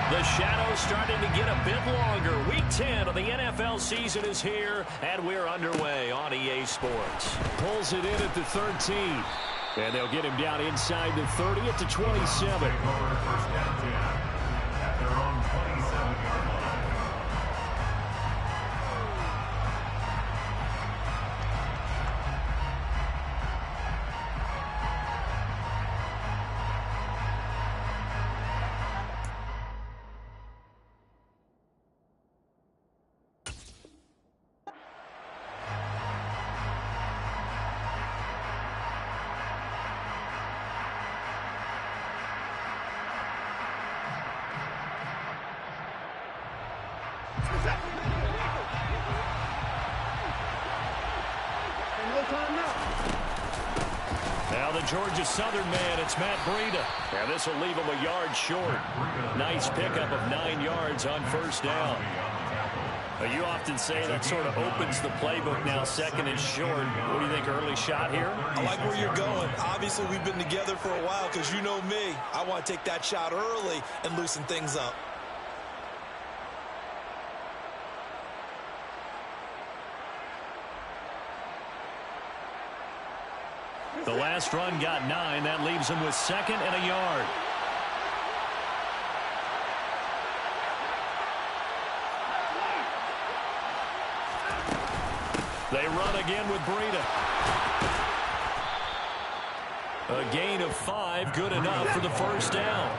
The shadow's starting to get a bit longer. Week 10 of the NFL season is here, and we're underway on EA Sports. Pulls it in at the 13. And they'll get him down inside the 30 at the 27. Now the Georgia Southern man, it's Matt Breida. And this will leave him a yard short. Nice pickup of 9 yards on first down. You often say that sort of opens the playbook now, second and short. What do you think, early shot here? I like where you're going. Obviously, we've been together for a while because you know me. I want to take that shot early and loosen things up. The last run got 9. That leaves him with second and a yard. They run again with Breida. A gain of 5, good enough for the first down.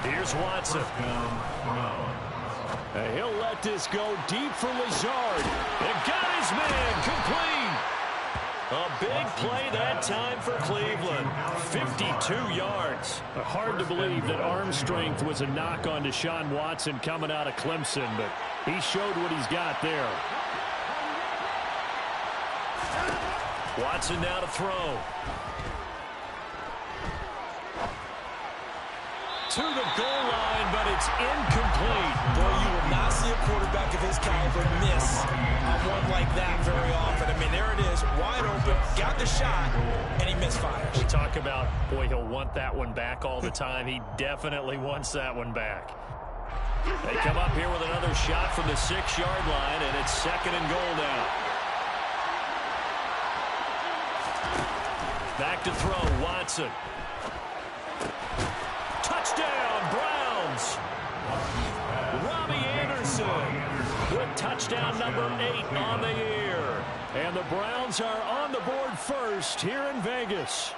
Here's Watson. He'll let this go deep for Lazard. It got his man complete. A big play that time for Cleveland. 52 yards. Hard to believe that arm strength was a knock on Deshaun Watson coming out of Clemson, but he showed what he's got there. Watson now to throw. To the goal line, but it's incomplete. Boy, you will not see a quarterback of his caliber miss on one like that very often. I mean, there it is, wide open, got the shot, and he misfires. We talk about, boy, he'll want that one back all the time. He definitely wants that one back. They come up here with another shot from the 6-yard line, and it's second and goal now. Back to throw, Watson. Touchdown, Browns. Robbie Anderson with touchdown number 8 on the year. And the Browns are on the board first here in Vegas.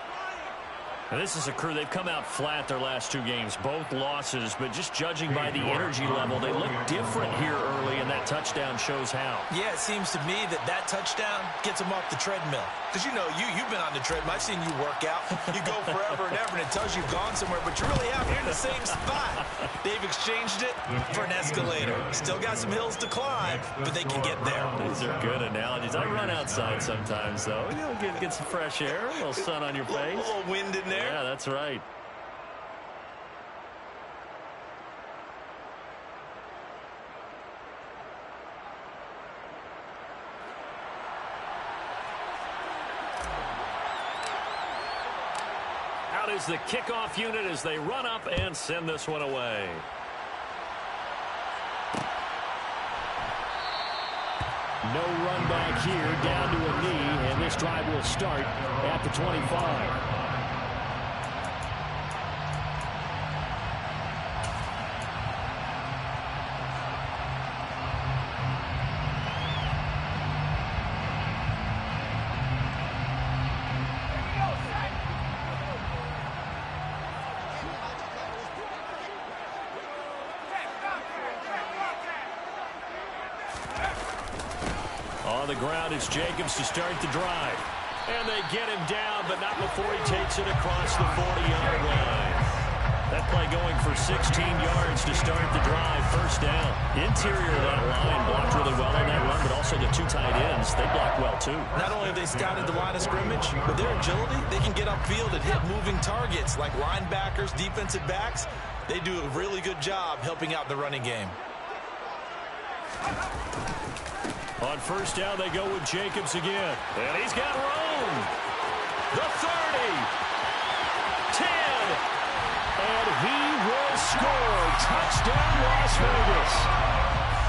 And this is a crew, they've come out flat their last 2 games, both losses, but just judging by the energy level, they look different here early, and that touchdown shows how. Yeah, it seems to me that touchdown gets them off the treadmill. Because, you know, you've been on the treadmill. I've seen you work out. You go forever and ever, and it tells you you've gone somewhere, but you really have. You're in the same spot. They've exchanged it for an escalator. Still got some hills to climb, but they can get there. These are good analogies. I run outside sometimes, though. You know, get some fresh air, a little sun on your face. A little wind in there. Yeah, that's right. Out is the kickoff unit as they run up and send this one away. No run back here, down to a knee, and this drive will start at the 25. On the ground, it's Jacobs to start the drive. And they get him down, but not before he takes it across the 40-yard line. That play going for 16 yards to start the drive. First down. Interior of that line blocked really well on that run, but also the 2 tight ends, they blocked well too. Not only have they scouted the line of scrimmage, but their agility, they can get upfield and hit moving targets like linebackers, defensive backs. They do a really good job helping out the running game. On first down, they go with Jacobs again. And he's got room. The 30. And he will score. Touchdown, Las Vegas.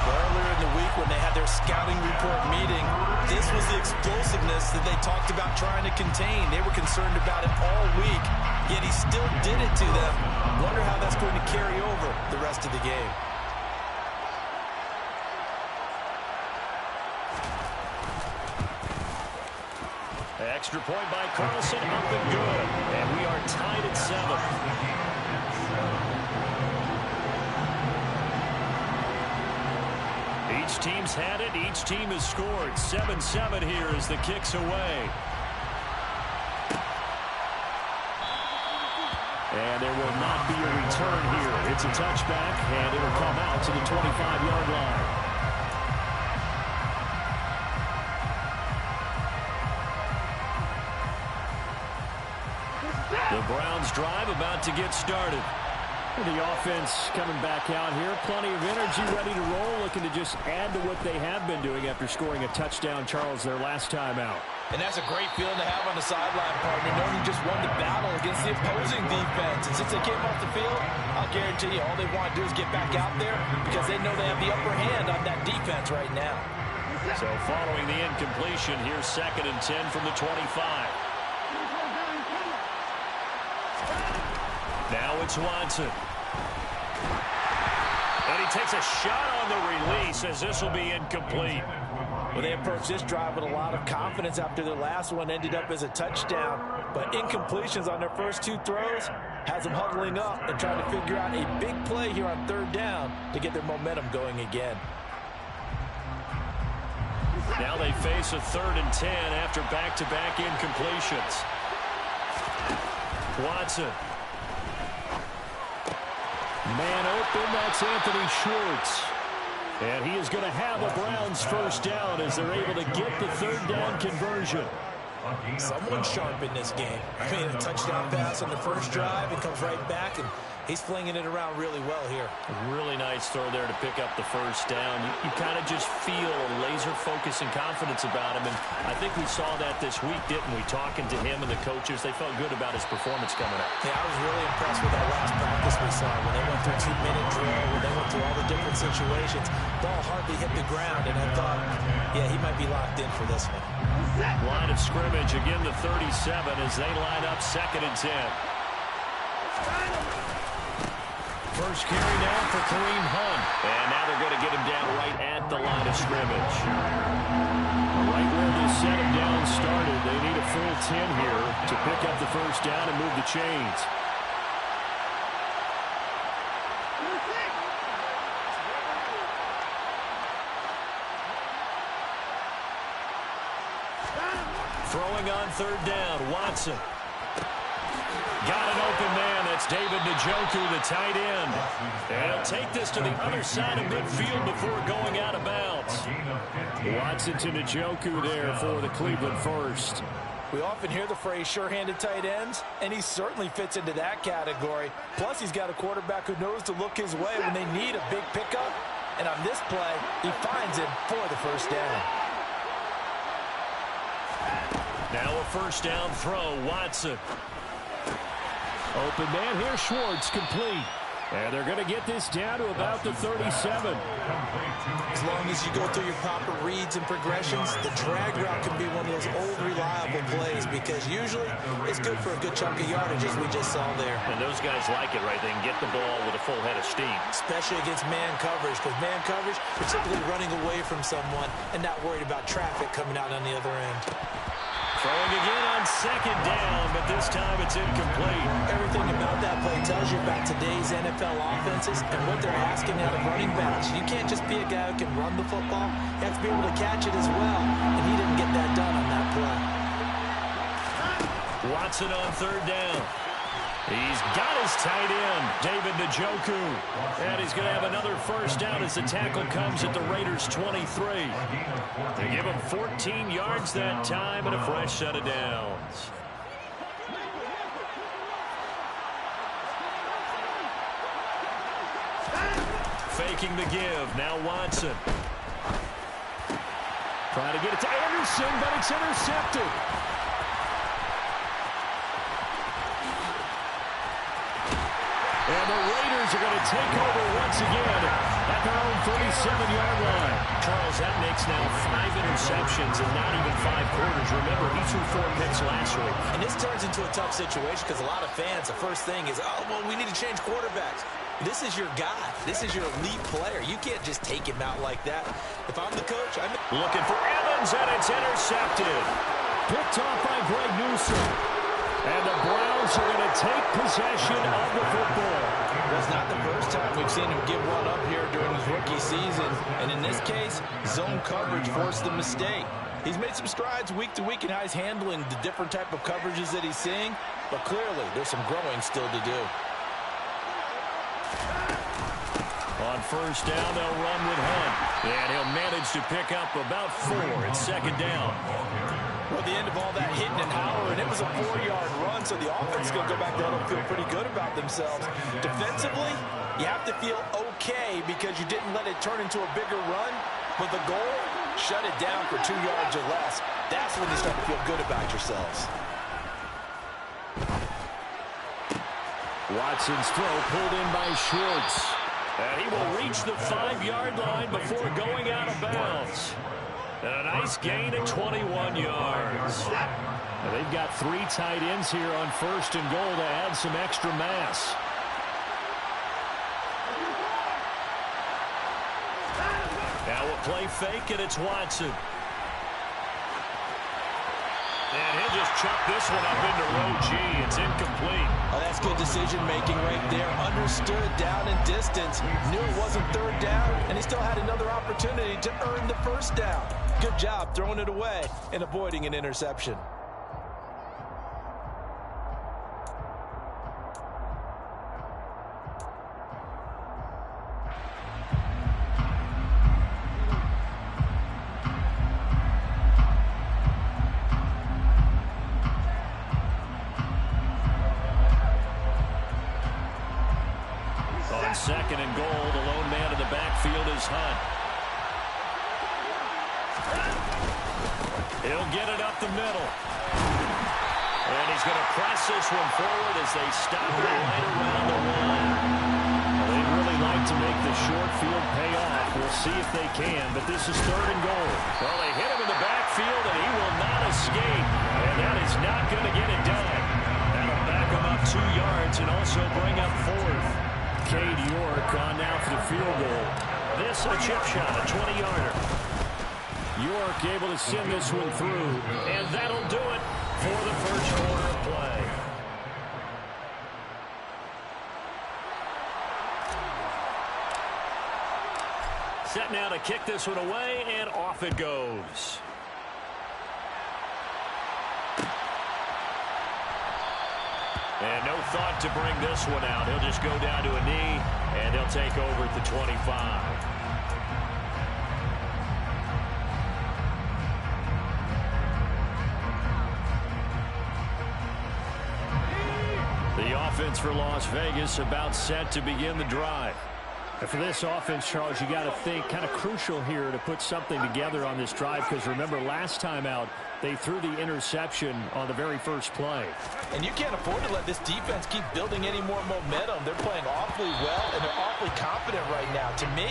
Earlier in the week when they had their scouting report meeting, this was the explosiveness that they talked about trying to contain. They were concerned about it all week, yet he still did it to them. Wonder how that's going to carry over the rest of the game. Extra point by Carlson, up and good. And we are tied at 7. Each team's had it. Each team has scored. 7-7 here as the kick's away. And there will not be a return here. It's a touchback, and it'll come out to the 25-yard line. The Browns drive about to get started. The offense coming back out here. Plenty of energy, ready to roll, looking to just add to what they have been doing after scoring a touchdown, Charles, their last time out. And that's a great feeling to have on the sideline, partner, knowing you just won the battle against the opposing defense. And since they came off the field, I'll guarantee you all they want to do is get back out there because they know they have the upper hand on that defense right now. So following the incompletion, here's 2nd and 10 from the 25. Now it's Watson. And he takes a shot on the release as this will be incomplete. Well, they approached this drive with a lot of confidence after their last one ended up as a touchdown. But incompletions on their first 2 throws has them huddling up and trying to figure out a big play here on 3rd down to get their momentum going again. Now they face a 3rd and 10 after back-to-back incompletions. Watson. Man open, that's Anthony Schwartz. And he is going to have a Browns first down as they're able to get the 3rd down conversion. Someone sharp in this game. I mean, a touchdown pass on the first drive and comes right back, and he's flinging it around really well here. A really nice throw there to pick up the first down. You kind of just feel laser focus and confidence about him, and I think we saw that this week, didn't we? Talking to him and the coaches, they felt good about his performance coming up. Yeah, I was really impressed with that last practice we saw when they went through 2-minute drill, when they went through all the different situations. Ball hardly hit the ground, and I thought, yeah, he might be locked in for this one. Line of scrimmage, again the 37 as they line up 2nd and 10. First carry now for Kareem Hunt. And now they're going to get him down right at the line of scrimmage. Right where they set him down started. They need a full 10 here to pick up the first down and move the chains. Throwing on 3rd down, Watson. Got an open man. That's David Njoku, the tight end. And he'll take this to the other side of midfield before going out of bounds. Watson to Njoku there for the Cleveland first. We often hear the phrase sure-handed tight ends, and he certainly fits into that category. Plus, he's got a quarterback who knows to look his way when they need a big pickup. And on this play, he finds him for the first down. Now a first down throw, Watson. Open man here, Schwartz, complete. And they're going to get this down to about the 37. As long as you go through your proper reads and progressions, the drag route can be one of those old reliable plays because usually it's good for a good chunk of yardage as we just saw there. And those guys like it, right? They can get the ball with a full head of steam. Especially against man coverage, because man coverage, particularly running away from someone and not worried about traffic coming out on the other end. Throwing again on 2nd down, but this time it's incomplete. Everything about that play tells you about today's NFL offenses and what they're asking out of running backs. You can't just be a guy who can run the football. You have to be able to catch it as well, and he didn't get that done on that play. Watson on 3rd down. He's got his tight end, David Njoku. And he's going to have another first down as the tackle comes at the Raiders' 23. They give him 14 yards that time and a fresh set of downs. Faking the give. Now Watson. Trying to get it to Anderson, but it's intercepted. And the Raiders are going to take over once again at their own 37-yard line. Charles, that makes now 5 interceptions in not even 5 quarters. Remember, he threw 4 picks last week. And this turns into a tough situation because a lot of fans, the first thing is, oh, well, we need to change quarterbacks. This is your guy. This is your elite player. You can't just take him out like that. If I'm the coach, I'm looking for Evans, and it's intercepted. Picked off by Greg Newsome. And the Browns are going to take possession of the football. That's not the first time we've seen him give one up here during his rookie season. And in this case, zone coverage forced the mistake. He's made some strides week to week in how he's handling the different type of coverages that he's seeing. But clearly, there's some growing still to do. On first down, they'll run with Hunt. And he'll manage to pick up about 4. It's second down. Well, the end of all that hitting and hollering, it was a 4-yard run, so the offense is going to go back there and feel pretty good about themselves. Defensively, you have to feel okay because you didn't let it turn into a bigger run. But the goal, shut it down for 2 yards or less. That's when you start to feel good about yourselves. Watson's throw pulled in by Schwartz. And he will reach the 5-yard line before going out of bounds. And a nice gain at 21 yards. Now they've got 3 tight ends here on first and goal to add some extra mass. Now we'll play fake, and it's Watson. And he'll just chuck this one up into row G. It's incomplete. Oh, that's good decision-making right there. Understood down and distance. Knew it wasn't third down, and he still had another opportunity to earn the first down. Good job throwing it away and avoiding an interception. On second and goal, the lone man in the backfield is Hunt. He'll get it up the middle. And he's going to press this one forward as they stop it right around the line. Well, they'd really like to make the short field pay off. We'll see if they can, but this is third and goal. Well, they hit him in the backfield, and he will not escape. And that is not going to get it done. That'll back him up 2 yards and also bring up 4th. Cade York on now for the field goal. This a chip shot, a 20-yarder. York able to send this one through. And that'll do it for the first quarter of play. Set now to kick this one away, and off it goes. And no thought to bring this one out. He'll just go down to a knee, and they'll take over at the 25. The offense for Las Vegas about set to begin the drive. And for this offense, Charles, you got to think kind of crucial here to put something together on this drive, because remember last time out they threw the interception on the very first play. And you can't afford to let this defense keep building any more momentum. They're playing awfully well, and they're awfully confident right now. To me,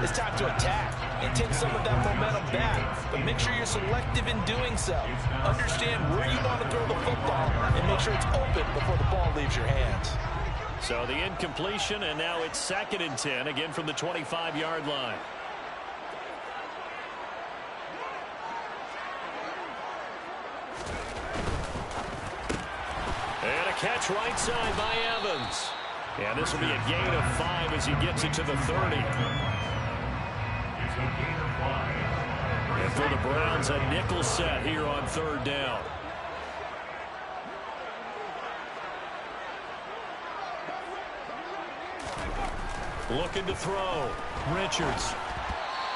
it's time to attack and take some of that momentum back. But make sure you're selective in doing so. Understand where you want to throw the football and make sure it's open before the ball leaves your hands. So the incompletion, and now it's 2nd and 10, again from the 25-yard line. And a catch right side by Evans. And this will be a gain of 5 as he gets it to the 30. And for the Browns, a nickel set here on third down. Looking to throw. Richards.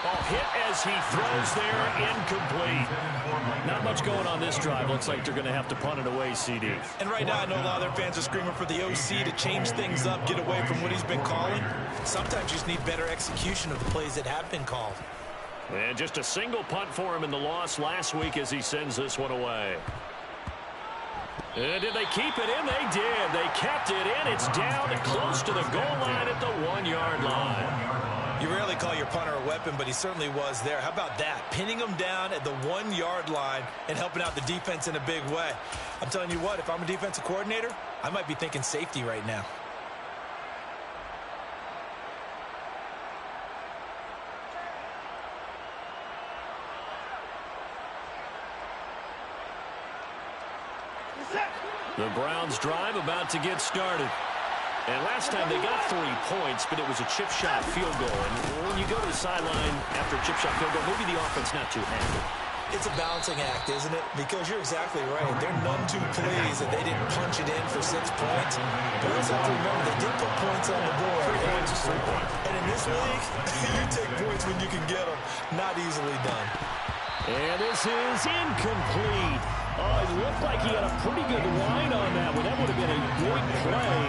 Ball hit as he throws there, incomplete. Not much going on this drive. Looks like they're going to have to punt it away, CD. And right now, I know a lot of their fans are screaming for the OC to change things up, get away from what he's been calling. Sometimes you just need better execution of the plays that have been called. And just a single punt for him in the loss last week as he sends this one away. Did they keep it in? They did. They kept it in. It's down close to the goal line at the 1-yard line. You rarely call your punter a weapon, but he certainly was there. How about that? Pinning him down at the 1-yard line and helping out the defense in a big way. I'm telling you what, if I'm a defensive coordinator, I might be thinking safety right now. The Browns drive about to get started. And last time they got 3 points, but it was a chip shot field goal. And when you go to the sideline after a chip shot field goal, maybe the offense not too happy. It's a balancing act, isn't it? Because you're exactly right. They're none too pleased that they didn't punch it in for 6 points. But we also have to remember they did put points on the board. 3 points is 3 points. And in this league, you take points when you can get them. Not easily done. And this is incomplete. Oh, it looked like he had a pretty good line on that one. That would have been a good play,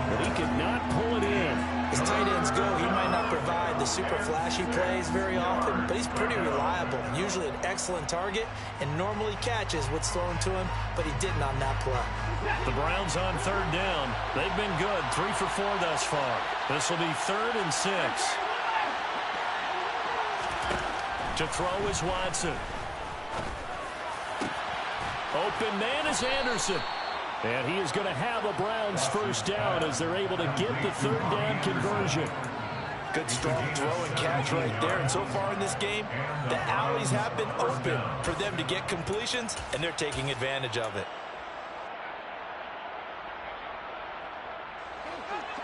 but he could not pull it in. As tight ends go, he might not provide the super flashy plays very often, but he's pretty reliable. Usually an excellent target and normally catches what's thrown to him, but he didn't on that play. The Browns on 3rd down. They've been good, 3 for 4 thus far. This will be 3rd and 6. To throw is Watson. Open man is Anderson. And he is going to have a Browns first down as they're able to get the 3rd down conversion. Good strong throw and catch right there. And so far in this game, the alleys have been open for them to get completions, and they're taking advantage of it.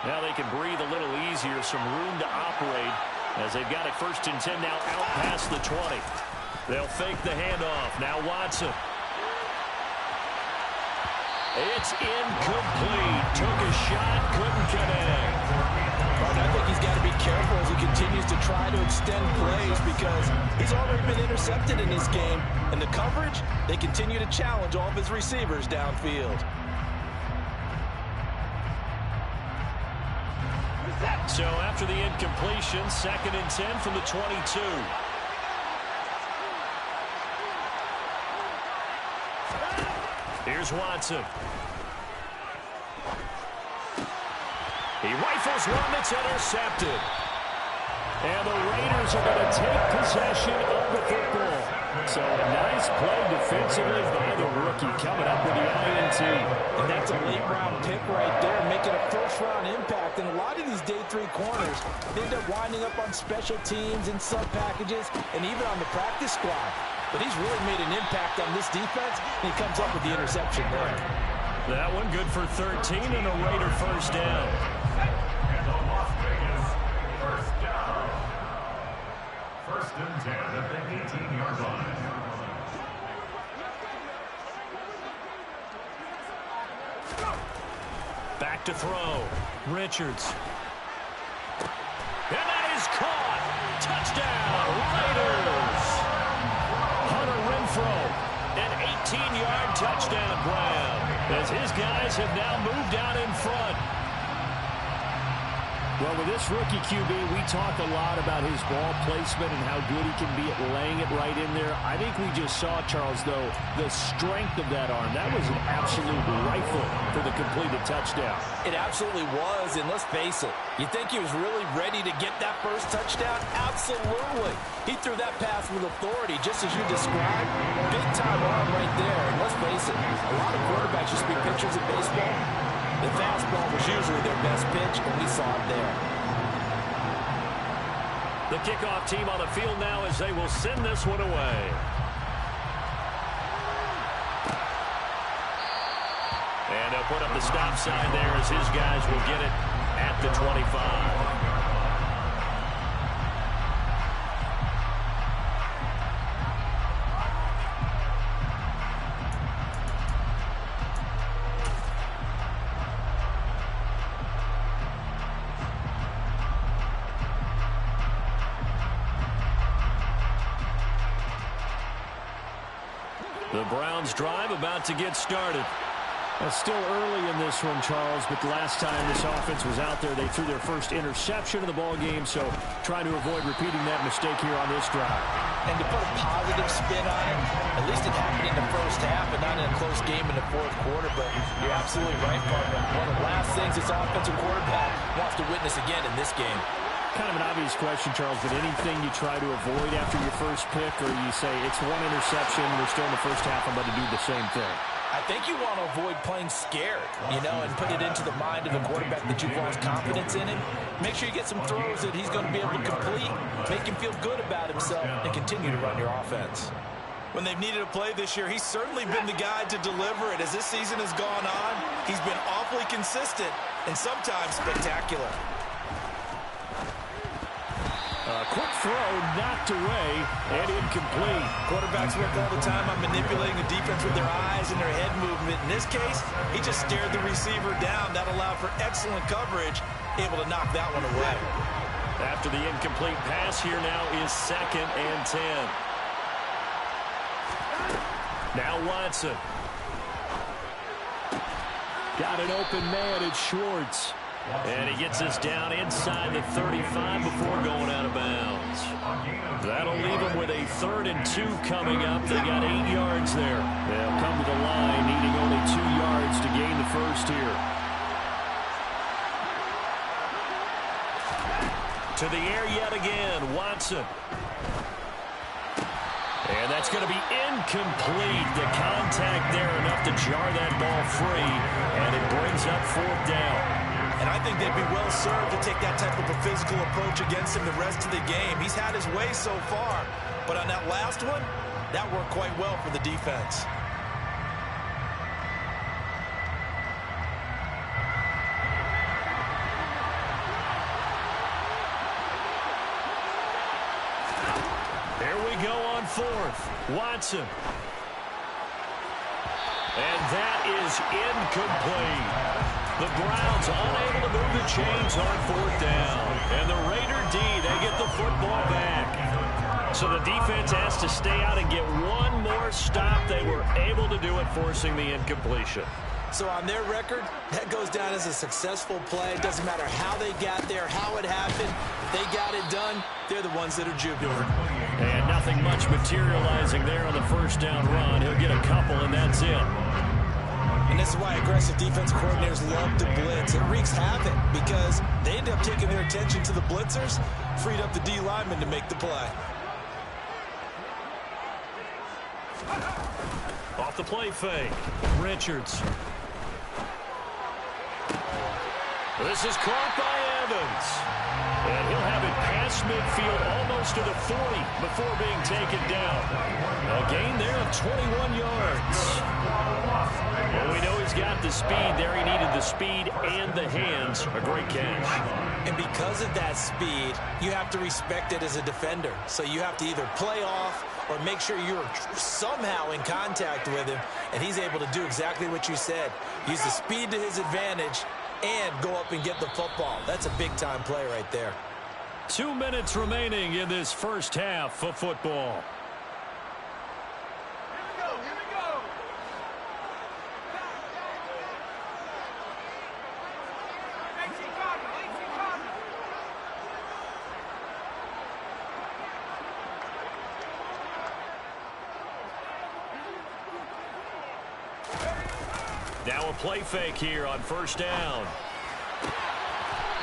Now they can breathe a little easier, some room to operate as they've got it 1st and 10 now out past the 20. They'll fake the handoff. Now Watson. It's incomplete. Took a shot, couldn't connect. But I think he's got to be careful as he continues to try to extend plays because he's already been intercepted in this game. And the coverage, they continue to challenge all of his receivers downfield. So after the incompletion, 2nd and 10 from the 22. Here's Watson. He rifles one that's intercepted. And the Raiders are going to take possession of the football. So a nice play defensively by the rookie coming up with the INT. And that's a late-round pick right there, making a first-round impact. And a lot of these day 3 corners, they end up winding up on special teams and sub-packages and even on the practice squad. But he's really made an impact on this defense, and he comes up with the interception there. That one good for 13 and a Raider first down. And the Las Vegas first down. 1st and 10 at the 18-yard line. Back to throw. Richards. And that is caught. Touchdown, Raiders. Hunter Renfrow, an 18-yard touchdown grab as his guys have now moved out in front. Well, with this rookie QB, we talk a lot about his ball placement and how good he can be at laying it right in there. I think we just saw, Charles, though, the strength of that arm. That was an absolute rifle for the completed touchdown. It absolutely was, and let's face it, you think he was really ready to get that first touchdown? Absolutely. He threw that pass with authority, just as you described. Big-time arm right there, and let's face it, a lot of quarterbacks used to be pitchers in baseball. The fastball was usually their best pitch, and we saw it there. The kickoff team on the field now as they will send this one away. And they'll put up the stop sign there as his guys will get it at the 25. The Browns drive about to get started. It's still early in this one, Charles, but the last time this offense was out there, they threw their first interception of the ball game, so trying to avoid repeating that mistake here on this drive. And to put a positive spin on it, at least it happened in the first half and not in in a close game in the fourth quarter, but you're absolutely right, partner. One of the last things this offensive quarterback wants to witness again in this game. Kind of an obvious question, Charles, but anything you try to avoid after your first pick, or you say it's one interception, we're still in the first half, I'm about to do the same thing? I think you want to avoid playing scared, and put it into the mind of the quarterback that you've lost confidence in him. Make sure you get some throws that he's going to be able to complete, make him feel good about himself, and continue to run your offense. When they've needed a play this year, he's certainly been the guy to deliver it. As this season has gone on, he's been awfully consistent and sometimes spectacular. Quick throw, knocked away, and incomplete. Quarterbacks work all the time on manipulating the defense with their eyes and their head movement. In this case, he just stared the receiver down. That allowed for excellent coverage, able to knock that one away. After the incomplete pass, here now is 2nd and 10. Now Watson. Got an open man, it's Schwartz. And he gets us down inside the 35 before going out of bounds. That'll leave him with a 3rd and 2 coming up. They got 8 yards there. They'll come to the line, needing only 2 yards to gain the first here. To the air yet again, Watson. And that's going to be incomplete. The contact there enough to jar that ball free, and it brings up 4th down. And I think they'd be well served to take that type of a physical approach against him the rest of the game. He's had his way so far, but on that last one, that worked quite well for the defense. Here we go on 4th. Watson. And that is incomplete. The Browns unable to move the chains on 4th down. And the Raider D, they get the football back. So the defense has to stay out and get one more stop. They were able to do it, forcing the incompletion. So on their record, that goes down as a successful play. It doesn't matter how they got there, how it happened. If they got it done, they're the ones that are jubilant. And nothing much materializing there on the first down run. He'll get a couple, and that's it. And this is why aggressive defense coordinators love to blitz. It wreaks havoc because they end up taking their attention to the blitzers, freed up the D lineman to make the play. Off the play fake, Richards. This is caught by Evans. And he'll have it past midfield almost to the 40 before being taken down. A gain there of 21 yards. Well, we know he's got the speed there. He needed the speed and the hands. A great catch. And because of that speed, you have to respect it as a defender. So you have to either play off or make sure you're somehow in contact with him. And he's able to do exactly what you said. Use the speed to his advantage and go up and get the football. That's a big-time play right there. 2 minutes remaining in this first half of football. Now a play fake here on 1st down.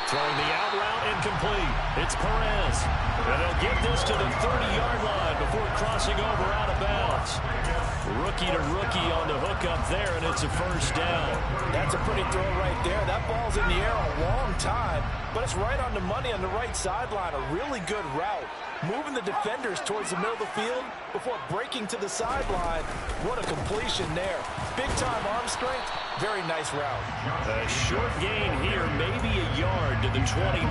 Throwing the out route incomplete. It's Perez. And they'll get this to the 30-yard line before crossing over out of bounds. Rookie to rookie on the hookup there, and it's a 1st down. That's a pretty throw right there. That ball's in the air a long time, but it's right on the money on the right sideline. A really good route. Moving the defenders towards the middle of the field before breaking to the sideline. What a completion there. Big-time arm strength. Very nice route. A short gain here, maybe a yard to the 29.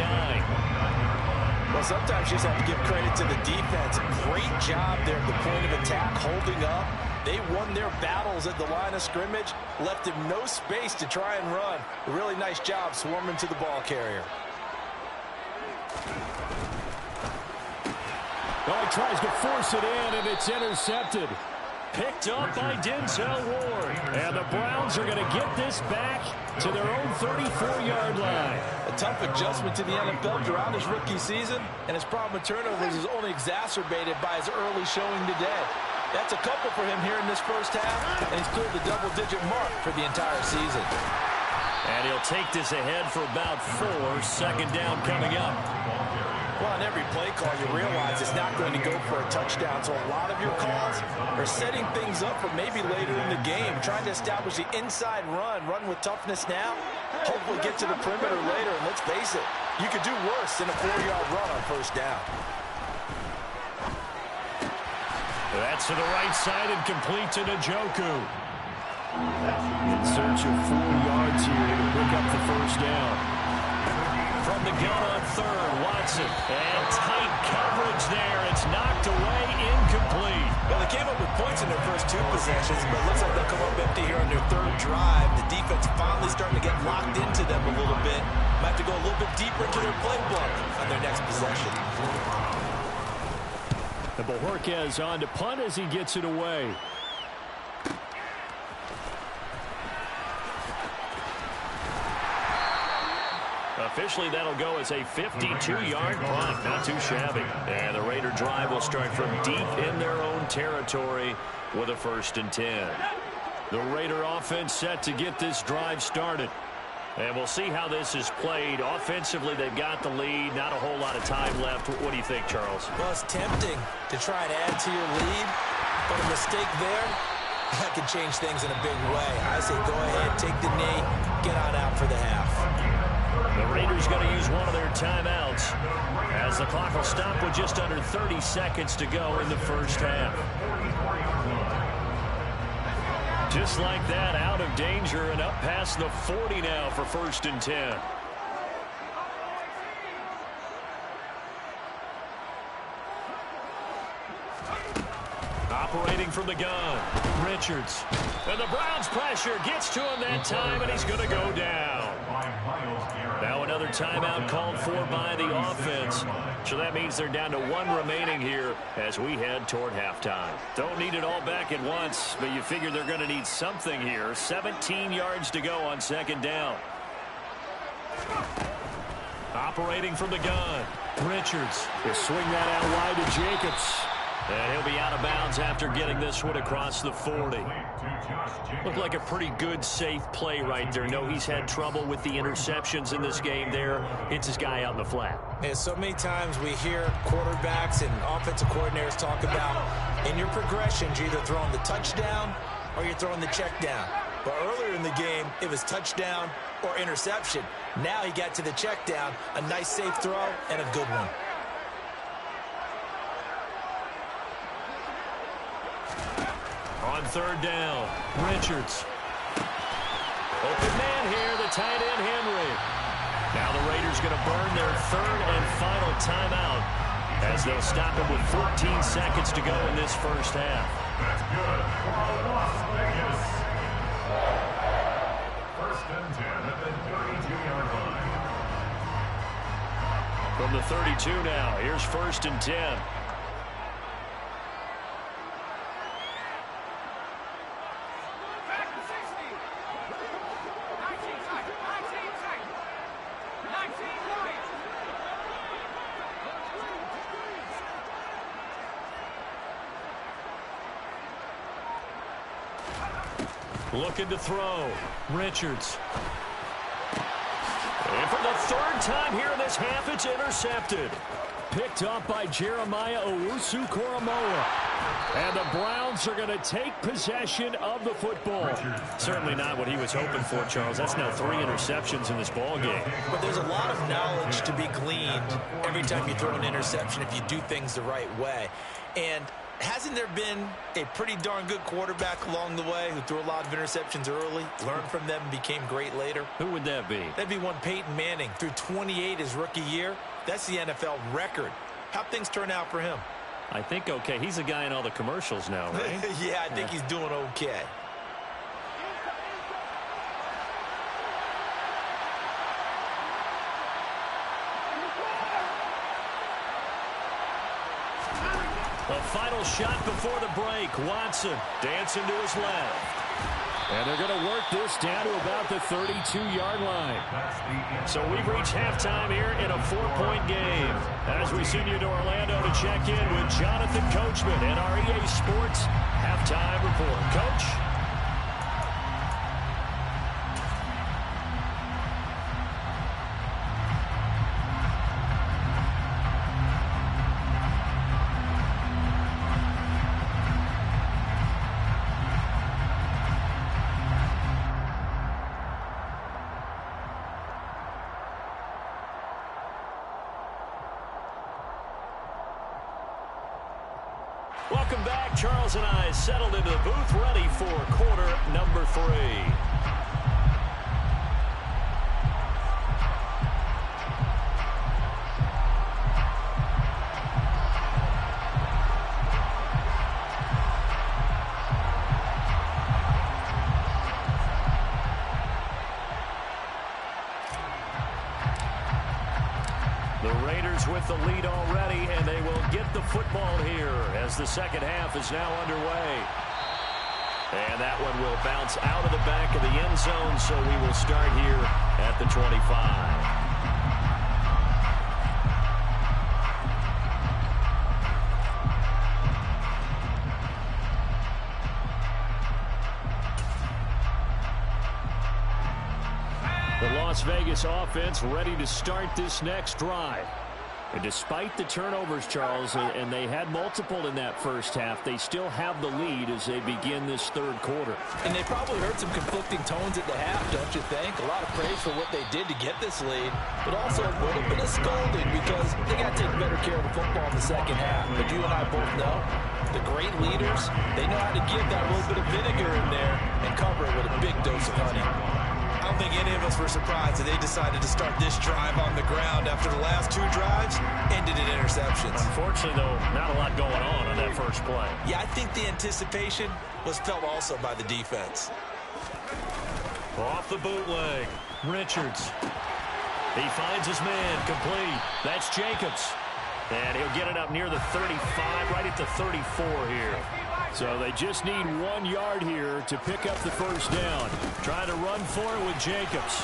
Well, sometimes you just have to give credit to the defense. Great job there at the point of attack, holding up. They won their battles at the line of scrimmage, left him no space to try and run. A really nice job swarming to the ball carrier. Oh, he tries to force it in, and it's intercepted. Picked up by Denzel Ward. And the Browns are going to get this back to their own 34-yard line. A tough adjustment to the NFL throughout his rookie season, and his problem with turnovers is only exacerbated by his early showing today. That's a couple for him here in this first half, and he's cleared the double-digit mark for the entire season. And he'll take this ahead for about 4. Second down coming up. Well, on every play call, you realize it's not going to go for a touchdown, so a lot of your calls are setting things up for maybe later in the game, trying to establish the inside run with toughness now, hopefully get to the perimeter later, and let's face it, you could do worse than a 4-yard run on first down. That's to the right side and complete to Njoku. In search of 4 yards here to pick up the first down. From the gun on third, Watson. And tight coverage there. It's knocked away, incomplete. Well, they came up with points in their first 2 possessions, but it looks like they'll come up empty here on their third drive. The defense finally starting to get locked into them a little bit. Might have to go a little bit deeper into their playbook on their next possession. And Bojorquez on to punt as he gets it away. Officially, that'll go as a 52-yard punt. Not too shabby. And the Raider drive will start from deep in their own territory with a 1st and 10. The Raider offense set to get this drive started. And we'll see how this is played. Offensively, they've got the lead. Not a whole lot of time left. What do you think, Charles? Well, it's tempting to try and add to your lead, but a mistake there, that could change things in a big way. I say go ahead, take the knee, get on out for the half. The Raiders going to use one of their timeouts as the clock will stop with just under 30 seconds to go in the first half. Just like that, out of danger and up past the 40 now for 1st and 10. Operating from the gun, Richards. And the Browns pressure gets to him that time, and he's going to go down. Now another timeout called for by the offense. So that means they're down to 1 remaining here as we head toward halftime. Don't need it all back at once, but you figure they're going to need something here. 17 yards to go on 2nd down. Operating from the gun, Richards. He'll swing that out wide to Jacobs. And he'll be out of bounds after getting this one across the 40. Looked like a pretty good, safe play right there. No, he's had trouble with the interceptions in this game there. Hits his guy out in the flat. And so many times we hear quarterbacks and offensive coordinators talk about in your progressions, you're either throwing the touchdown or you're throwing the check down. But earlier in the game, it was touchdown or interception. Now he got to the check down, a nice safe throw, and a good one. On 3rd down, Richards. Open man here, the tight end, Henry. Now the Raiders going to burn their 3rd and final timeout as they'll stop it with 14 seconds to go in this first half. That's good for Las Vegas. 1st and 10 at the 32-yard line. From the 32 now, here's 1st and 10. Looking to throw. Richards. And for the 3rd time here in this half, it's intercepted. Picked up by Jeremiah Owusu-Koramoah. And the Browns are going to take possession of the football. Certainly not what he was hoping for, Charles. That's now 3 interceptions in this ball game. But there's a lot of knowledge to be gleaned every time you throw an interception if you do things the right way. And hasn't there been a pretty darn good quarterback along the way who threw a lot of interceptions early, learned from them, and became great later? Who would that be? That'd be one Peyton Manning. Threw 28 his rookie year. That's the NFL record. How'd things turn out for him? I think okay. He's a guy in all the commercials now, right? Yeah, I think he's doing okay. A final shot before the break. Watson dancing to his left. And they're going to work this down to about the 32-yard line. So we've reached halftime here in a 4-point game. As we send you to Orlando to check in with Jonathan Coachman and our EA Sports halftime report. Coach? Welcome back. Charles and I settled into the booth, ready for quarter number 3. The Raiders with the lead already, and they will get the football here as the second half is now underway. And that one will bounce out of the back of the end zone, so we will start here at the 25. The Las Vegas offense ready to start this next drive. And despite the turnovers, Charles, and they had multiple in that first half, they still have the lead as they begin this third quarter. And they probably heard some conflicting tones at the half, don't you think? A lot of praise for what they did to get this lead, but also a little bit of scolding because they got to take better care of the football in the second half. But you and I both know the great leaders, they know how to give that little bit of vinegar in there and cover it with a big dose of honey. I don't think any of us were surprised that they decided to start this drive on the ground after the last 2 drives ended in interceptions. Unfortunately, though, not a lot going on that first play. Yeah, I think the anticipation was felt also by the defense. Off the bootleg, Richards. He finds his man, complete. That's Jacobs. And he'll get it up near the 35, right at the 34 here. So they just need 1 yard here to pick up the first down. Trying to run for it with Jacobs.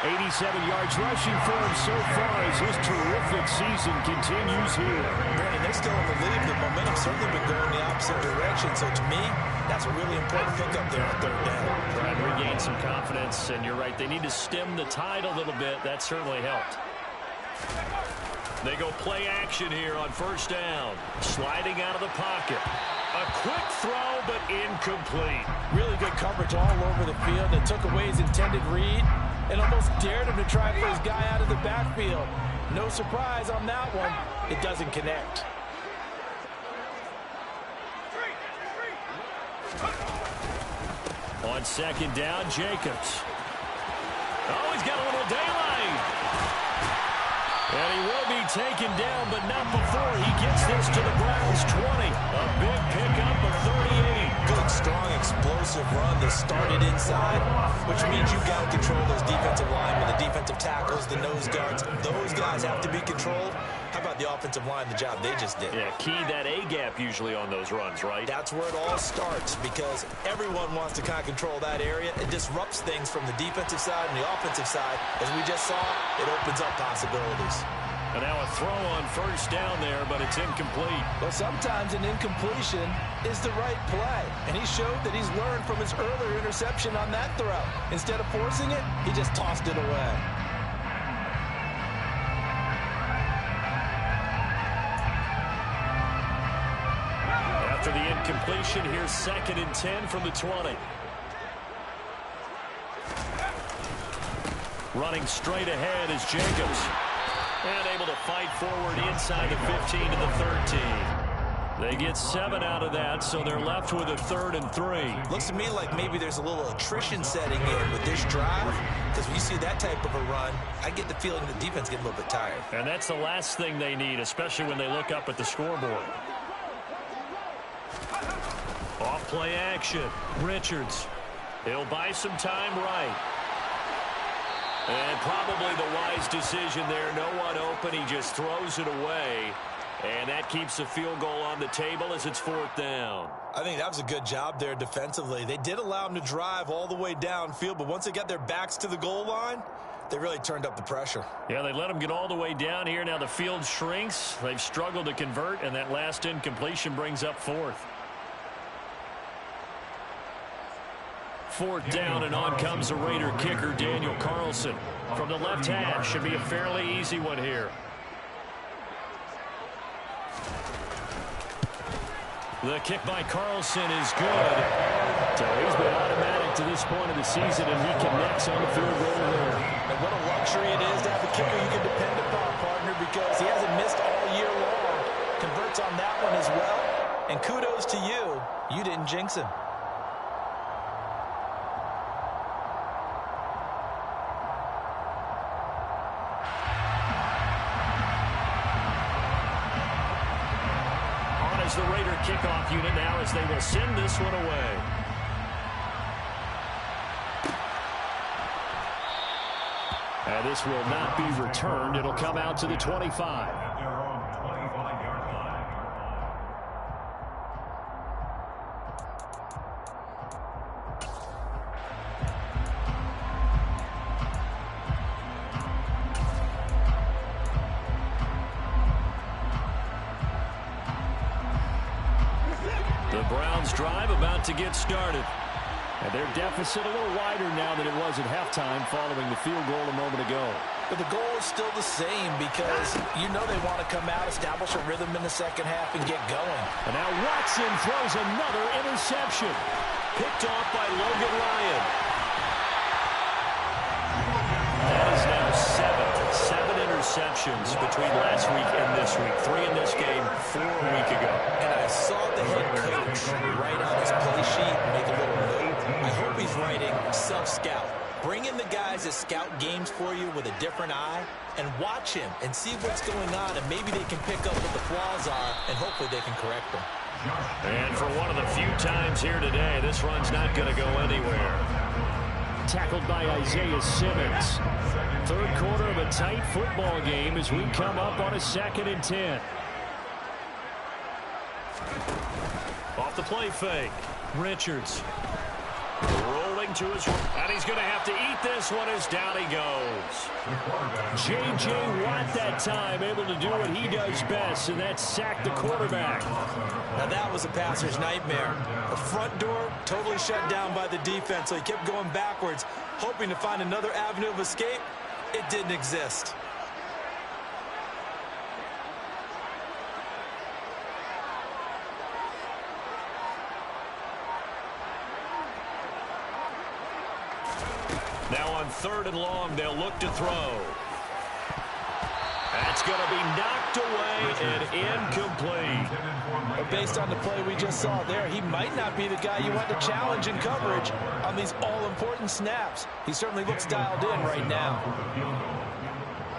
87 yards rushing for him so far as his terrific season continues here. Brandon, they're still in the lead. The momentum's certainly been going the opposite direction. So to me, that's a really important pickup there on third down. Trying to regain some confidence, and you're right. They need to stem the tide a little bit. That certainly helped. They go play action here on first down. Sliding out of the pocket. A quick throw, but incomplete. Really good coverage all over the field. They took away his intended read and almost dared him to try for his guy out of the backfield. No surprise on that one. It doesn't connect. On second down, Jacobs. Oh, he's got a little daylight. And he will be taken down, but not before he gets this to the Browns' 20. A big pickup of 38. Good, strong, explosive run that started inside, which means you've got to control those defensive linemen, the defensive tackles, the nose guards. Those guys have to be controlled. How about the offensive line, the job they just did? Yeah, key that A-gap usually on those runs, right? That's where it all starts because everyone wants to kind of control that area. It disrupts things from the defensive side and the offensive side. As we just saw, it opens up possibilities. And now a throw on first down there, but it's incomplete. Well, sometimes an incompletion is the right play. And he showed that he's learned from his earlier interception on that throw. Instead of forcing it, he just tossed it away. After the incompletion, here's 2nd and 10 from the 20. Running straight ahead is Jacobs. And able to fight forward inside the 15 to the 13. They get 7 out of that, so they're left with a 3rd and 3. Looks to me like maybe there's a little attrition setting in with this drive, because when you see that type of a run, I get the feeling the defense getting a little bit tired. And that's the last thing they need, especially when they look up at the scoreboard. Off play action. Richards. He'll buy some time right. And probably the wise decision there. No one open. He just throws it away. And that keeps the field goal on the table as it's 4th down. I think that was a good job there defensively. They did allow them to drive all the way downfield, but once they got their backs to the goal line, they really turned up the pressure. Yeah, they let them get all the way down here. Now the field shrinks. They've struggled to convert, and that last incompletion brings up 4th. 4th down, and on comes the Raider kicker, Daniel Carlson. From the left hash, should be a fairly easy one here. The kick by Carlson is good. So he's been automatic to this point of the season, and he connects on the field goal there. And what a luxury it is to have a kicker you can depend upon, partner, because he hasn't missed all year long. Converts on that one as well. And kudos to you. You didn't jinx him. The Raider kickoff unit now as they will send this one away. And this will not be returned. It'll come out to the 25. At their own 25-yard line. The Browns drive about to get started. And their deficit a little wider now than it was at halftime following the field goal a moment ago. But the goal is still the same because you know they want to come out, establish a rhythm in the second half, and get going. And now Watson throws another interception. Picked off by Logan Ryan. That is now 7 interceptions between last week and this week. 3 in this game, 4 a week ago. And I saw the head coach write on his play sheet, make a little note. I hope he's writing self-scout. Bring in the guys that scout games for you with a different eye and watch him and see what's going on, and maybe they can pick up what the flaws are, and hopefully they can correct them. And for one of the few times here today, this run's not going to go anywhere. Tackled by Isaiah Simmons. 3rd quarter of a tight football game as we come up on a 2nd and 10. Off the play fake. Richards. Rolling to his right. And he's going to have to eat this one as down he goes. J.J. Watt that time able to do what he does best, and that's sack the quarterback. Now that was a passer's nightmare. The front door totally shut down by the defense, so he kept going backwards, hoping to find another avenue of escape. It didn't exist. Now on 3rd and long, they'll look to throw. That's going to be knocked away and incomplete. But based on the play we just saw there, he might not be the guy you want to challenge in coverage on these all-important snaps. He certainly looks dialed in right now.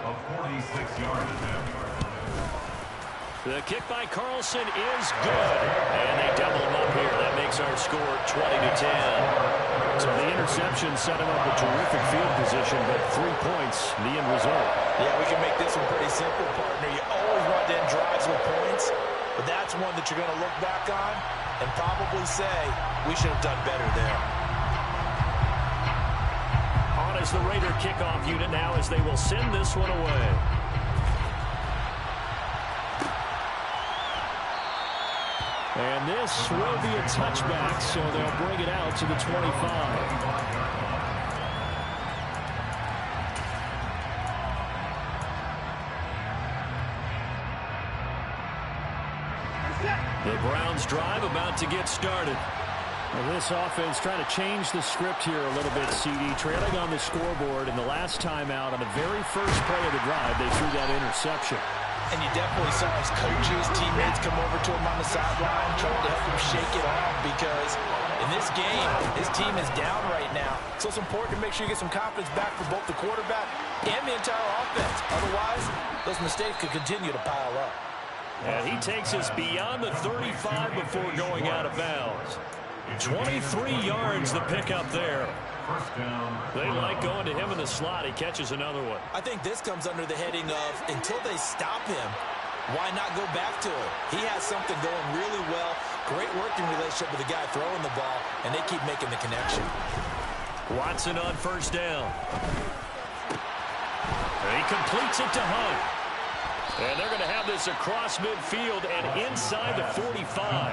A 46-yard attempt. The kick by Carlson is good. And they double him up here. That makes our score 20-10. So the interception set him up with terrific field position, but 3 points, the end result. Yeah, we can make this one pretty simple, partner. You always want to end drives with points, but that's one that you're going to look back on and probably say, we should have done better there. On is the Raider kickoff unit now as they will send this one away. And this will be a touchback, so they'll bring it out to the 25. The Browns drive about to get started. Well, this offense trying to change the script here a little bit, CD. Trailing on the scoreboard, and the last time out on the very first play of the drive, they threw that interception. And you definitely saw his coaches, teammates come over to him on the sideline, trying to help him shake it off, because in this game, his team is down right now. So it's important to make sure you get some confidence back for both the quarterback and the entire offense. Otherwise, those mistakes could continue to pile up. And he takes us beyond the 35 before going out of bounds. 23 yards the pickup there. They like going to him in the slot. He catches another one. I think this comes under the heading of, until they stop him, why not go back to it? He has something going really well. Great working relationship with the guy throwing the ball, and they keep making the connection. Watson on first down. And he completes it to Hunt. And they're going to have this across midfield and inside the 45.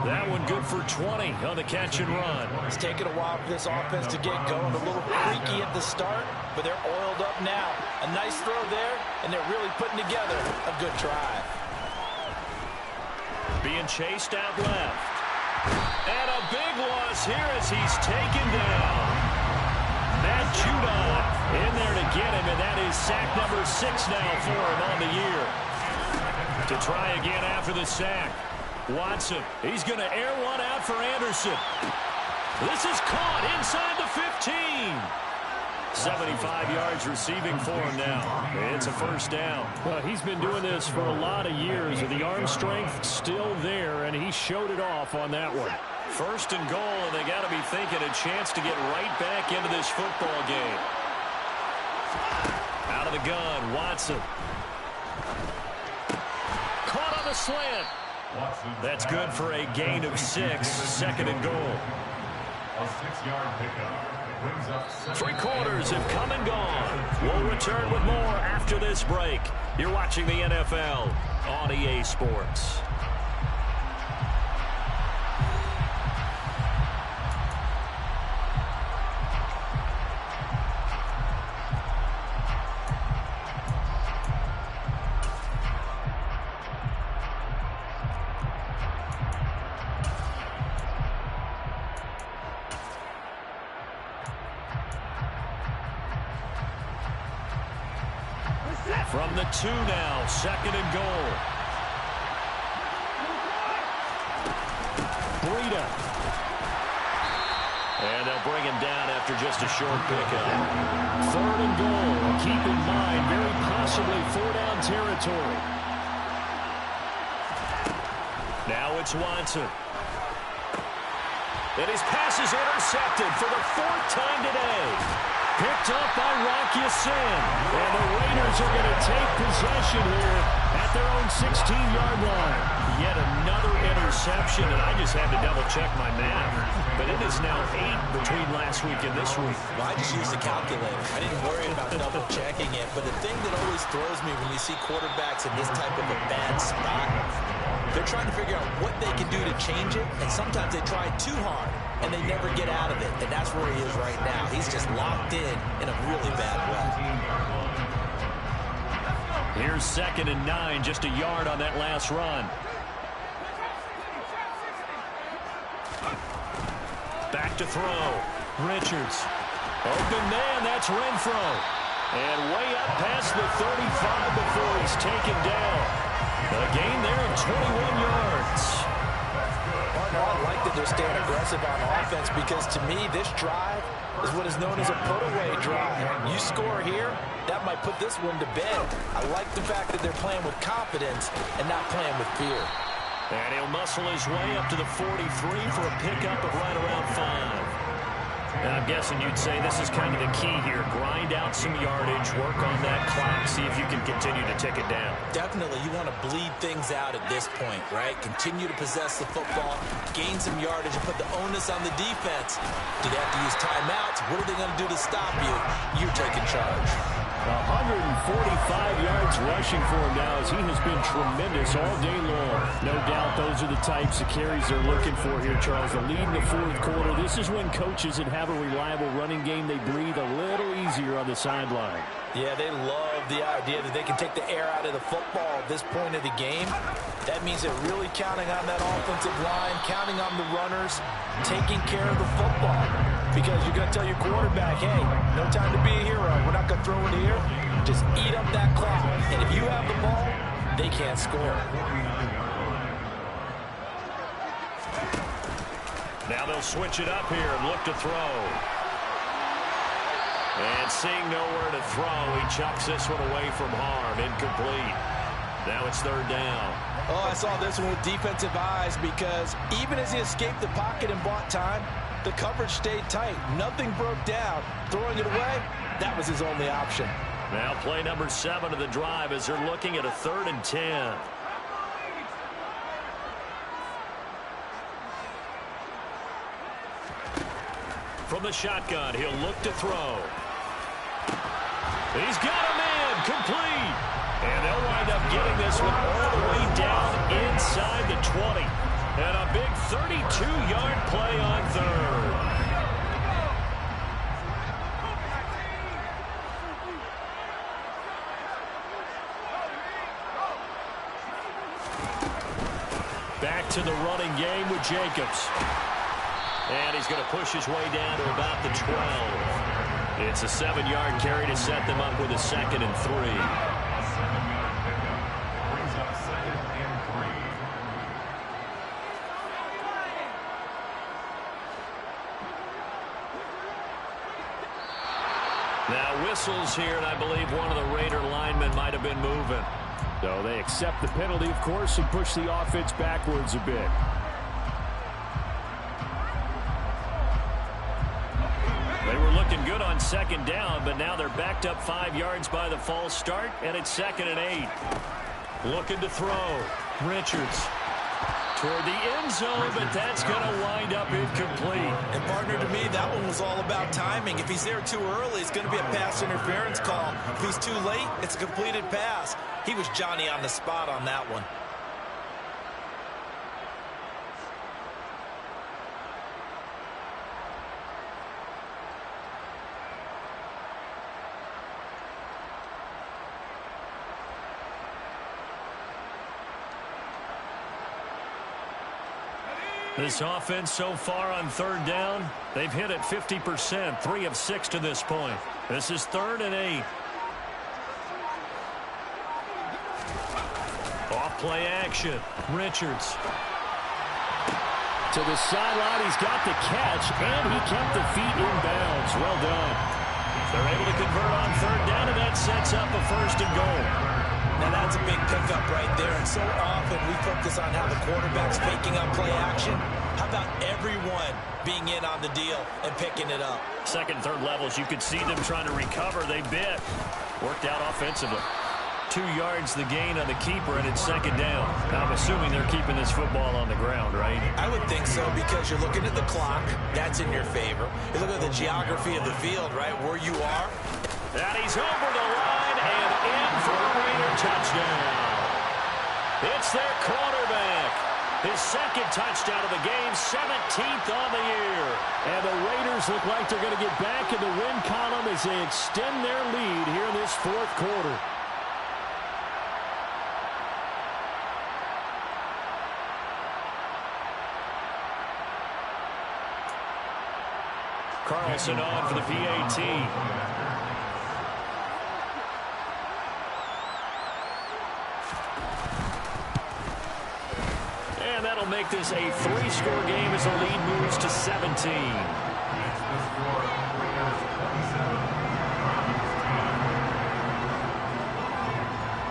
That one good for 20 on the catch and run. It's taken a while for this offense to get going. A little creaky at the start, but they're oiled up now. A nice throw there, and they're really putting together a good drive. Being chased out left. And a big loss here as he's taken down. Matt Judon in there to get him, and that is sack number 6 now for him on the year. To try again after the sack. Watson, he's going to air one out for Anderson. This is caught inside the 15. 75 yards receiving for him now. It's a first down. Well, he's been doing this for a lot of years. The arm strength still there, and he showed it off on that one. First and goal, and they got to be thinking a chance to get right back into this football game. Out of the gun, Watson. Caught on the slant. That's good for a gain of 6. Second and goal. A 6-yard pickup. Brings up 3 quarters have come and gone. We'll return with more after this break. You're watching the NFL on EA Sports. From the 2 now, second and goal. Breida. And they'll bring him down after just a short pickup. Third and goal. Keep in mind, very possibly 4-down territory. Now it's Watson. And his pass is intercepted for the 4th time today. Picked up by Rock Ya-Sin. And the Raiders are going to take possession here at their own 16-yard line. Yet another interception, and I just had to double-check my math. But it is now 8 between last week and this week. Well, I just used a calculator. I didn't worry about double-checking it. But the thing that always throws me when you see quarterbacks in this type of a bad spot, they're trying to figure out what they can do to change it, and sometimes they try too hard, and they never get out of it, and that's where he is right now. He's just locked in a really bad way. Here's 2nd and 9, just a yard on that last run. Back to throw. Richards. Open man, that's Renfro. And way up past the 35 before he's taken down. A gain there of 21 yards. I like that they're staying aggressive on offense because, to me, this drive is what is known as a put-away drive. You score here, that might put this one to bed. I like the fact that they're playing with confidence and not playing with fear. And he'll muscle his way up to the 43 for a pickup of right around 5. And I'm guessing you'd say this is kind of the key here. Grind out some yardage, work on that clock, see if you can continue to tick it down. Definitely, you want to bleed things out at this point, right? Continue to possess the football, gain some yardage, and put the onus on the defense. Do they have to use timeouts? What are they going to do to stop you? You're taking charge. 145 yards rushing for him now as he has been tremendous all day long. No doubt those are the types of carries they're looking for here, Charles. The lead in the 4th quarter. This is when coaches that have a reliable running game, they breathe a little easier on the sideline. Yeah, they love the idea that they can take the air out of the football at this point of the game. That means they're really counting on that offensive line, counting on the runners, taking care of the football. Because you're going to tell your quarterback, hey, no time to be a hero. We're not going to throw it here. Just eat up that clock. And if you have the ball, they can't score. Now they'll switch it up here and look to throw. And seeing nowhere to throw, he chucks this one away from harm. Incomplete. Now it's 3rd down. Oh, I saw this one with defensive eyes because even as he escaped the pocket and bought time, the coverage stayed tight. Nothing broke down. Throwing it away, that was his only option. Now play number 7 of the drive as they're looking at a 3rd and 10. From the shotgun, he'll look to throw. He's got a man, complete. And they'll wind up getting this one all the way down inside the 20. And a big 32-yard play on 3rd. Back to the running game with Jacobs. And he's going to push his way down to about the 12. It's a 7-yard carry to set them up with a 2nd and 3. Brings up 2nd and 3. Now whistles here, and I believe one of the Raider linemen might have been moving. So they accept the penalty, of course, and push the offense backwards a bit. They were looking good on 2nd down, but now they're backed up 5 yards by the false start, and it's 2nd and 8. Looking to throw. Richards toward the end zone, but that's going to wind up incomplete. And, partner, to me, that one was all about timing. If he's there too early, it's going to be a pass interference call. If he's too late, it's a completed pass. He was Johnny on the spot on that one. This offense so far on 3rd down, they've hit it 50%, 3 of 6 to this point. This is 3rd and 8. Off play action. Richards. To the sideline, he's got the catch, and he kept the feet in bounds. Well done. They're able to convert on 3rd down, and that sets up a 1st and goal. Now, that's a big pickup right there, and so often we focus on how the quarterback's faking up play action. How about everyone being in on the deal and picking it up? 2nd, 3rd levels, you could see them trying to recover. They bit. Worked out offensively. 2 yards the gain on the keeper, and it's 2nd down. Now, I'm assuming they're keeping this football on the ground, right? I would think so, because you're looking at the clock. That's in your favor. You look at the geography of the field, right, where you are. And he's over the line and in for a Raider touchdown. It's their quarterback. His 2nd touchdown of the game, 17th on the year. And the Raiders look like they're going to get back in the win column as they extend their lead here in this 4th quarter. Carlson on for the PAT. And that'll make this a 3-score game as the lead moves to 17.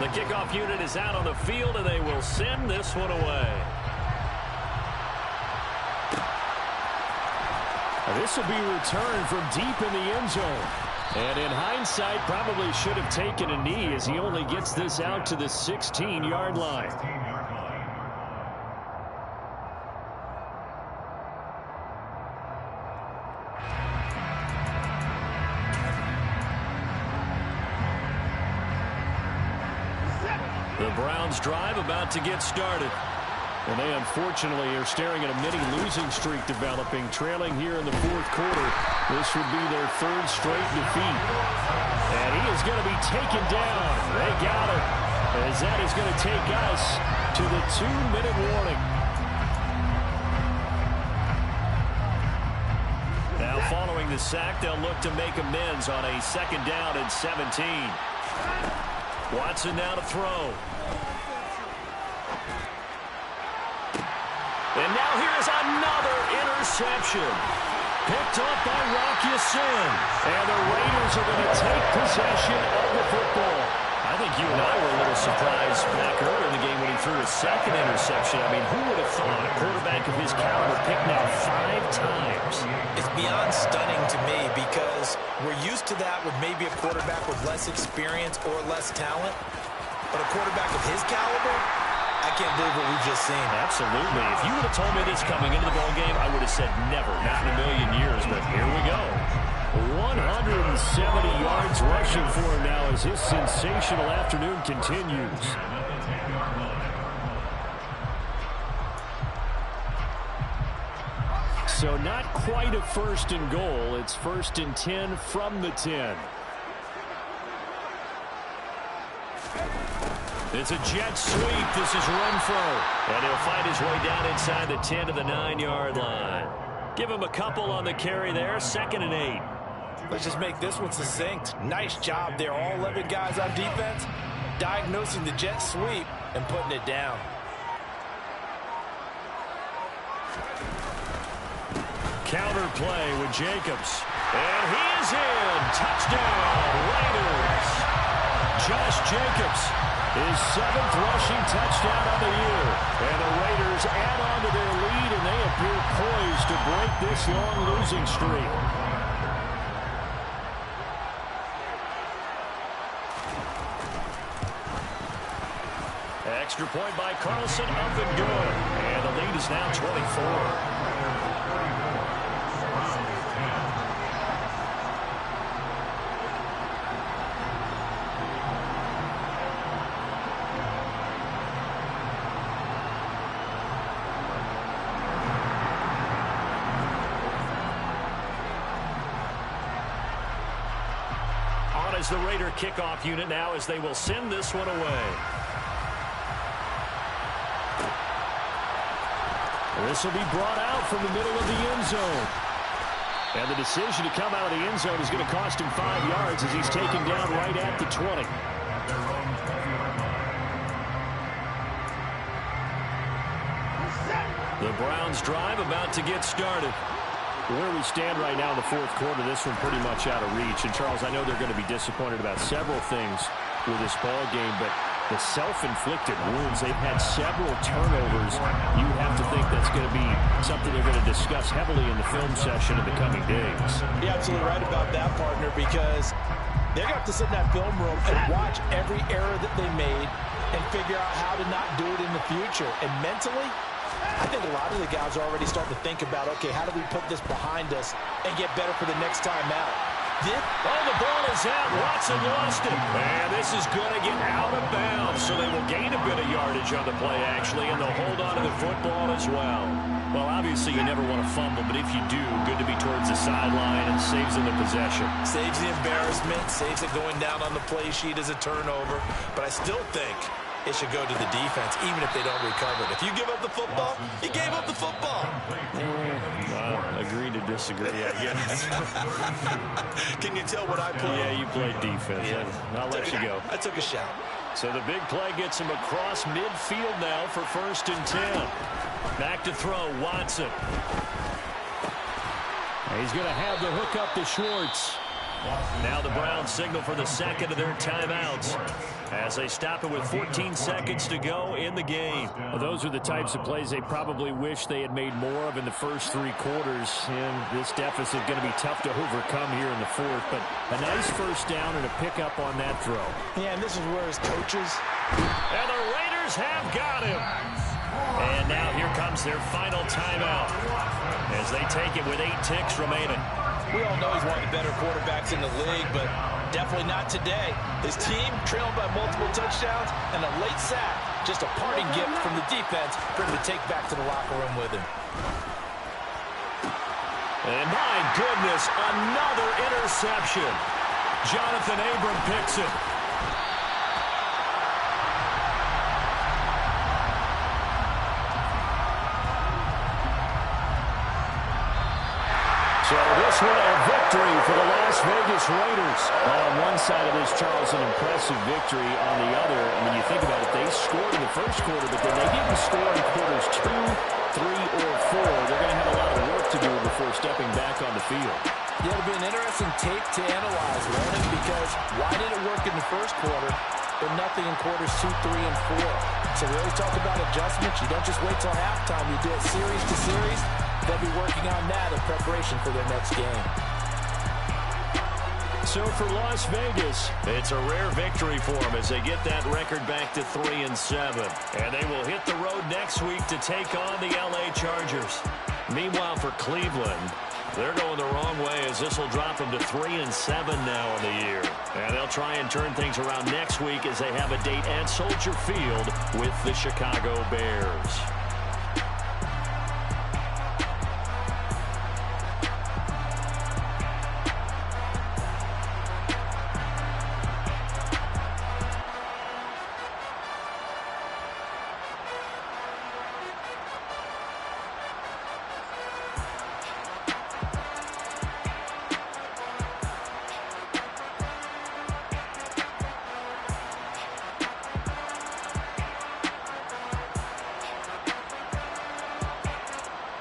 The kickoff unit is out on the field, and they will send this one away. This will be returned from deep in the end zone. And in hindsight, probably should have taken a knee as he only gets this out to the 16-yard line. The Browns drive about to get started. And they unfortunately are staring at a mini losing streak developing, trailing here in the 4th quarter. This would be their 3rd straight defeat. And he is going to be taken down. They got him. As that is going to take us to the 2-minute warning. Now following the sack, they'll look to make amends on a 2nd down and 17. Watson now to throw. And now here's another interception. Picked up by Rock Ya-Sin. And the Raiders are going to take possession of the football. I think you and I were a little surprised back earlier in the game when he threw his 2nd interception. I mean, who would have thought a quarterback of his caliber picked now 5 times. It's beyond stunning to me because we're used to that with maybe a quarterback with less experience or less talent. But a quarterback of his caliber, I can't believe what we've just seen. Absolutely. If you would have told me this coming into the ballgame, I would have said never, not in a million years. But here we go. 170 yards rushing for him now as his sensational afternoon continues. So not quite a first and goal. It's 1st and 10 from the 10. It's a jet sweep. This is Renfro. And he'll find his way down inside the 10 to the 9-yard line. Give him a couple on the carry there. 2nd and 8. Let's just make this one succinct. Nice job there. All 11 guys on defense diagnosing the jet sweep and putting it down. Counter play with Jacobs. And he is in. Touchdown, Raiders. Josh Jacobs, his 7th rushing touchdown of the year. And the Raiders add on to their lead, and they appear poised to break this long losing streak. Extra point by Carlson, up and good. And the lead is now 24. As the Raider kickoff unit now as they will send this one away. This will be brought out from the middle of the end zone. And the decision to come out of the end zone is going to cost him 5 yards as he's taken down right at the 20. The Browns drive about to get started. Where we stand right now in the 4th quarter, this one pretty much out of reach. And, Charles, I know they're going to be disappointed about several things with this ball game, but the self-inflicted wounds, they've had several turnovers. You have to think that's going to be something they're going to discuss heavily in the film session in the coming days. You're absolutely right about that, partner, because they're going to have to sit in that film room and watch every error that they made and figure out how to not do it in the future. And mentally, I think a lot of the guys are already starting to think about, okay, how do we put this behind us and get better for the next time out? Oh, the ball is out. Watson lost it. And this is going to get out of bounds, so they will gain a bit of yardage on the play, actually, and they'll hold on to the football as well. Well, obviously, you never want to fumble, but if you do, good to be towards the sideline and saves in the possession. Saves the embarrassment, saves it going down on the play sheet as a turnover, but I still think it should go to the defense, even if they don't recover it. If you give up the football, you gave up the football. Agree to disagree, I guess. Can you tell what I played? Yeah, you played defense. Yeah. I'll let you go. I took a shot. So the big play gets him across midfield now for 1st and 10. Back to throw, Watson. He's going to have the hook up to Schwartz. Now the Browns signal for the 2nd of their timeouts as they stop it with 14 seconds to go in the game. Well, those are the types of plays they probably wish they had made more of in the first 3 quarters. And this deficit going to be tough to overcome here in the 4th. But a nice first down and a pickup on that throw. Yeah, and this is where his coaches. And the Raiders have got him. And now here comes their final timeout as they take it with 8 ticks remaining. We all know he's one of the better quarterbacks in the league, but definitely not today. His team trailed by multiple touchdowns and a late sack. Just a parting gift from the defense for him to take back to the locker room with him. And my goodness, another interception. Jonathan Abram picks it. So this one a victory for the Las Vegas Raiders. On one side of this, Charles, an impressive victory. On the other, I mean, you think about it, they scored in the first quarter, but then they didn't score in quarters 2, 3, or 4. They're going to have a lot of work to do before stepping back on the field. Yeah, it'll be an interesting tape to analyze, Warren, because why did it work in the first quarter, but nothing in quarters 2, 3, and 4? So we always talk about adjustments. You don't just wait till halftime. You do it series to series. they'll be working on that in preparation for their next game. So for Las Vegas, it's a rare victory for them as they get that record back to 3-7. And they will hit the road next week to take on the LA Chargers. Meanwhile, for Cleveland, they're going the wrong way as this will drop them to 3-7 now in the year. And they'll try and turn things around next week as they have a date at Soldier Field with the Chicago Bears.